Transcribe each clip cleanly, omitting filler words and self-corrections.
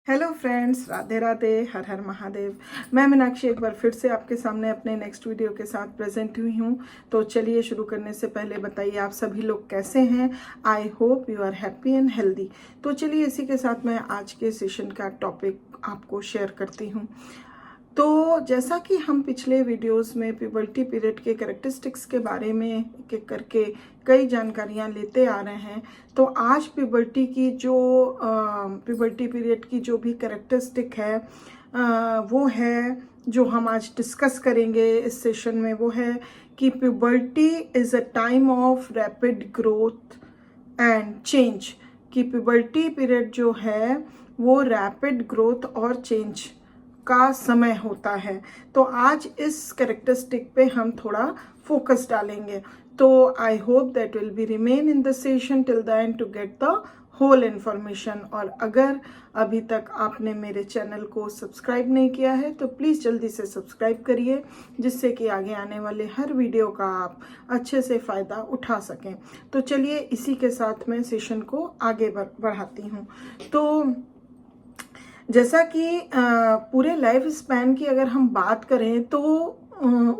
Hello friends, Radhe Radhe, हर हर महादेव। मैं मीनाक्षी एक बार फिर से आपके सामने अपने नेक्स्ट वीडियो के साथ प्रेजेंट हुई हूँ। तो चलिए शुरू करने से पहले बताइए आप सभी लोग कैसे हैं। I hope you are happy and healthy. तो चलिए इसी के साथ मैं आज के सेशन का टॉपिक आपको शेयर करती हूँ। तो जैसा कि हम पिछले वीडियोस में प्यूबर्टी पीरियड के कैरेक्टरिस्टिक्स के बारे में एक एक करके कई जानकारियां लेते आ रहे हैं, तो आज प्यूबर्टी पीरियड की जो भी कैरेक्टरिस्टिक है वो है जो हम आज डिस्कस करेंगे इस सेशन में। वो है कि puberty is a time of rapid growth and change. कि प्यूबर्टी पीरियड जो है वो रैपिड ग्रोथ और चेंज का समय होता है। तो आज इस कैरेक्टरिस्टिक पे हम थोड़ा फोकस डालेंगे। तो I hope that will be remain in the session till the end to get the whole information. और अगर अभी तक आपने मेरे चैनल को सब्सक्राइब नहीं किया है तो प्लीज़ जल्दी से सब्सक्राइब करिए, जिससे कि आगे आने वाले हर वीडियो का आप अच्छे से फ़ायदा उठा सकें। तो चलिए इसी के साथ मैं सेशन को आगे बढ़ाती हूँ। तो जैसा कि पूरे लाइफ स्पैन की अगर हम बात करें तो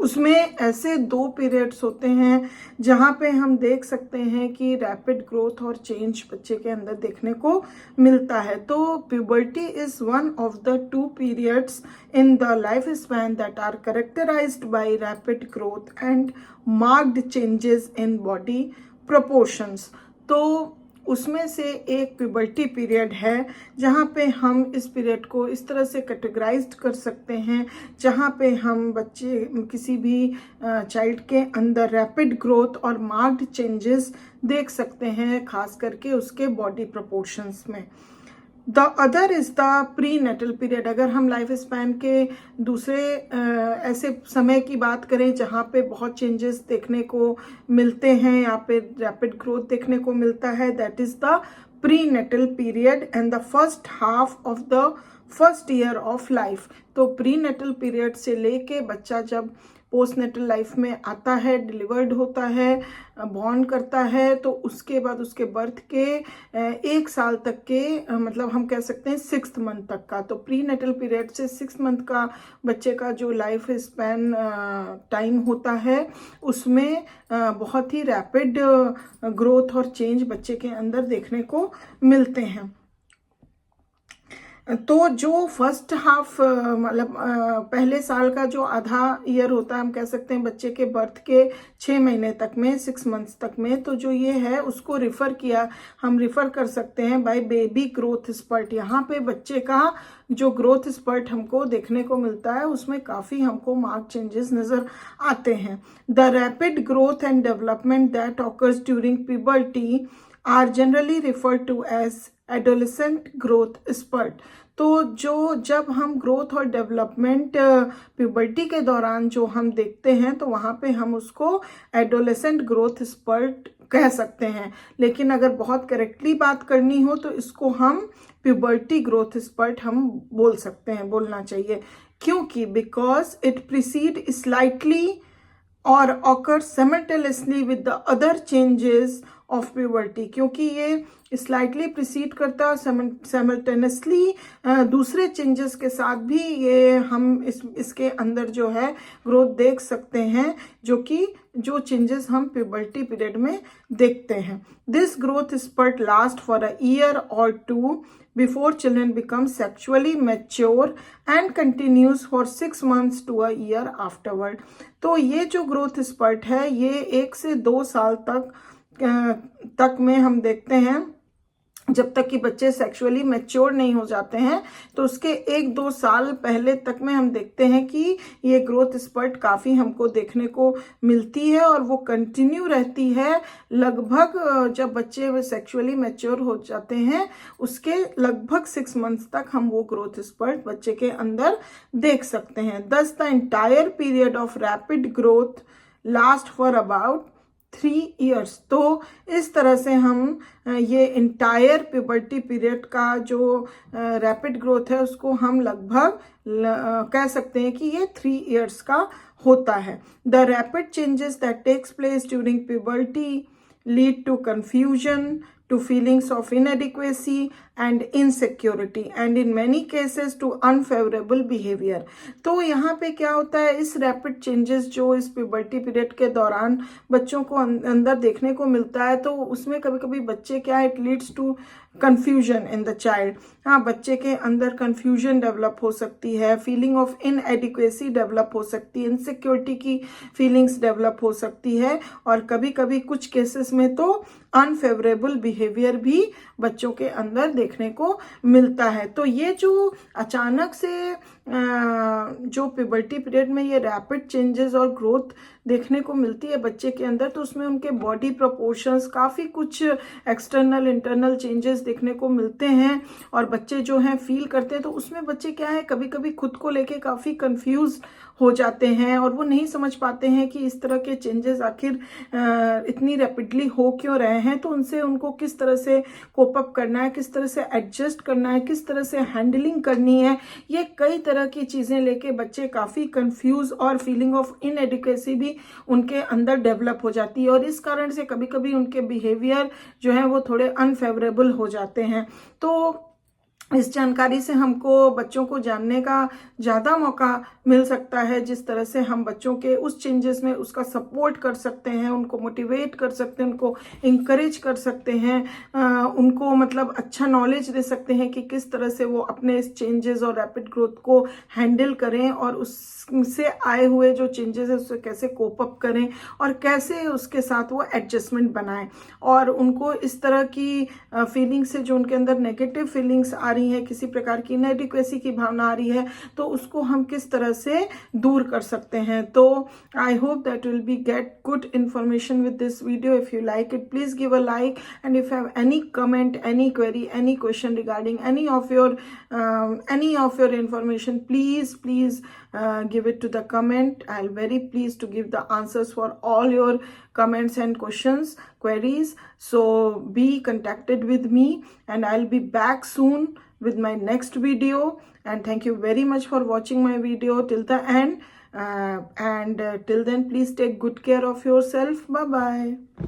उसमें ऐसे दो पीरियड्स होते हैं जहाँ पे हम देख सकते हैं कि रैपिड ग्रोथ और चेंज बच्चे के अंदर देखने को मिलता है। तो puberty is one of the two periods in the life span that are characterised by rapid growth and marked changes in body proportions. तो उसमें से एक प्यूबर्टी पीरियड है जहाँ पे हम इस पीरियड को इस तरह से कैटेगराइज्ड कर सकते हैं जहाँ पे हम बच्चे किसी भी चाइल्ड के अंदर रैपिड ग्रोथ और मार्क्ड चेंजेस देख सकते हैं, खास करके उसके बॉडी प्रोपोर्शंस में। The other is the prenatal period. अगर हम लाइफ स्पैन के दूसरे ऐसे समय की बात करें जहाँ पे बहुत चेंजेस देखने को मिलते हैं या पे रैपिड ग्रोथ देखने को मिलता है, that is the prenatal period and the first half of the first year of life. तो प्री नेटल पीरियड से लेके बच्चा जब पोस्ट नेटल लाइफ में आता है, डिलीवर्ड होता है, बॉर्न करता है, तो उसके बाद उसके बर्थ के एक साल तक के मतलब हम कह सकते हैं 6th मंथ तक का। तो प्री नेटल पीरियड से 6 मंथ का बच्चे का जो लाइफ स्पैन टाइम होता है उसमें बहुत ही रैपिड ग्रोथ और चेंज बच्चे के अंदर देखने को मिलते हैं। तो जो फर्स्ट हाफ मतलब पहले साल का जो आधा ईयर होता है, हम कह सकते हैं बच्चे के बर्थ के 6 महीने तक में, 6 मंथ्स तक में, तो जो ये है उसको हम रिफ़र कर सकते हैं बाय बेबी ग्रोथ स्पर्ट। यहाँ पे बच्चे का जो ग्रोथ स्पर्ट हमको देखने को मिलता है उसमें काफ़ी हमको मार्क चेंजेस नज़र आते हैं। The rapid growth and development that occurs during puberty are generally referred to as adolescent growth spurt. तो जब हम ग्रोथ और डेवलपमेंट प्यूबर्टी के दौरान जो हम देखते हैं तो वहाँ पे हम उसको एडोलेसेंट ग्रोथ स्पर्ट कह सकते हैं, लेकिन अगर बहुत करेक्टली बात करनी हो तो इसको हम प्यूबर्टी ग्रोथ स्पर्ट हम बोलना चाहिए। क्योंकि बिकॉज इट प्रीसीड स्लाइटली और occur simultaneously with the other changes of puberty। क्योंकि ये स्लाइटली प्रिसीड करता है और साइमल्टेनियसली दूसरे चेंजेस के साथ भी ये हम इसके अंदर जो है ग्रोथ देख सकते हैं, जो चेंजेस हम प्यूबर्टी पीरियड में देखते हैं। This growth spurt last for a year और 2 before children become sexually mature and continues for 6 months to a year afterward। तो ये जो ग्रोथ स्पर्ट है ये 1 से 2 साल तक में हम देखते हैं, जब तक कि बच्चे सेक्सुअली मैच्योर नहीं हो जाते हैं। तो उसके 1-2 साल पहले तक में हम देखते हैं कि ये ग्रोथ स्पर्ट काफ़ी हमको देखने को मिलती है और वो कंटिन्यू रहती है लगभग जब बच्चे सेक्सुअली मैच्योर हो जाते हैं उसके लगभग 6 मंथ्स तक हम वो ग्रोथ स्पर्ट बच्चे के अंदर देख सकते हैं। दस the entire period of rapid growth last for about 3 years। तो इस तरह से हम ये इंटायर प्यूबर्टी पीरियड का जो रैपिड ग्रोथ है उसको हम लगभग कह सकते हैं कि ये 3 years का होता है। The rapid changes that takes place during puberty lead to confusion, to feelings of inadequacy and insecurity and in many cases to unfavorable behavior। तो यहाँ पे क्या होता है, इस रैपिड चेंजेस जो इस प्यूबर्टी पीरियड के दौरान बच्चों को अंदर देखने को मिलता है, तो उसमें कभी कभी बच्चे क्या है, it leads to confusion in the child. हाँ, बच्चे के अंदर कंफ्यूजन डेवलप हो सकती है, फीलिंग ऑफ इनएडिक्वेसी डेवलप हो सकती है, इनसिक्योरिटी की फीलिंग्स डेवलप हो सकती है, और कभी कभी कुछ केसेस में तो अनफेवरेबल बिहेवियर भी बच्चों के अंदर देखने को मिलता है। तो ये जो अचानक से जो प्यूबर्टी पीरियड में ये रैपिड चेंजेस और ग्रोथ देखने को मिलती है बच्चे के अंदर, तो उसमें उनके बॉडी प्रोपोर्शंस, काफ़ी कुछ एक्सटर्नल इंटरनल चेंजेस देखने को मिलते हैं, और बच्चे जो हैं फील करते हैं। तो उसमें बच्चे क्या है, कभी कभी खुद को लेके काफ़ी कंफ्यूज हो जाते हैं, और वो नहीं समझ पाते हैं कि इस तरह के चेंजेस आखिर इतनी रैपिडली हो क्यों रहे हैं। तो उनसे उनको किस तरह से कोप अप करना है, किस तरह से एडजस्ट करना है, किस तरह से हैंडलिंग करनी है, ये कई तरह की चीज़ें लेके बच्चे काफ़ी कंफ्यूज, और फीलिंग ऑफ इनएडिक्वेसी भी उनके अंदर डेवलप हो जाती है, और इस कारण से कभी कभी उनके बिहेवियर जो है वो थोड़े अनफेवरेबल हो जाते हैं। तो इस जानकारी से हमको बच्चों को जानने का ज़्यादा मौका मिल सकता है, जिस तरह से हम बच्चों के उस चेंजेस में उसका सपोर्ट कर सकते हैं, उनको मोटिवेट कर सकते हैं, उनको इंकरेज कर सकते हैं, उनको मतलब अच्छा नॉलेज दे सकते हैं कि किस तरह से वो अपने इस चेंजेस और रैपिड ग्रोथ को हैंडल करें, और उससे आए हुए जो चेंजेस है उससे कैसे कोप अप करें, और कैसे उसके साथ वो एडजस्टमेंट बनाएं, और उनको इस तरह की फीलिंग्स से जो उनके अंदर नेगेटिव फीलिंग्स आ रही है, किसी प्रकार की इनएडिक्वेसी की भावना आ रही है, तो उसको हम किस तरह से दूर कर सकते हैं। तो I hope that will B get good information with this video. If you like it, please give a like, and if you have any comment, any query, any question regarding any of your information, please give it to the comment. I'll very pleased to give the answers for all your comments and questions, queries. So be contacted with me, and I'll be back soon with my next video. And thank you very much for watching my video till the end. Till then, please take good care of yourself. Bye bye.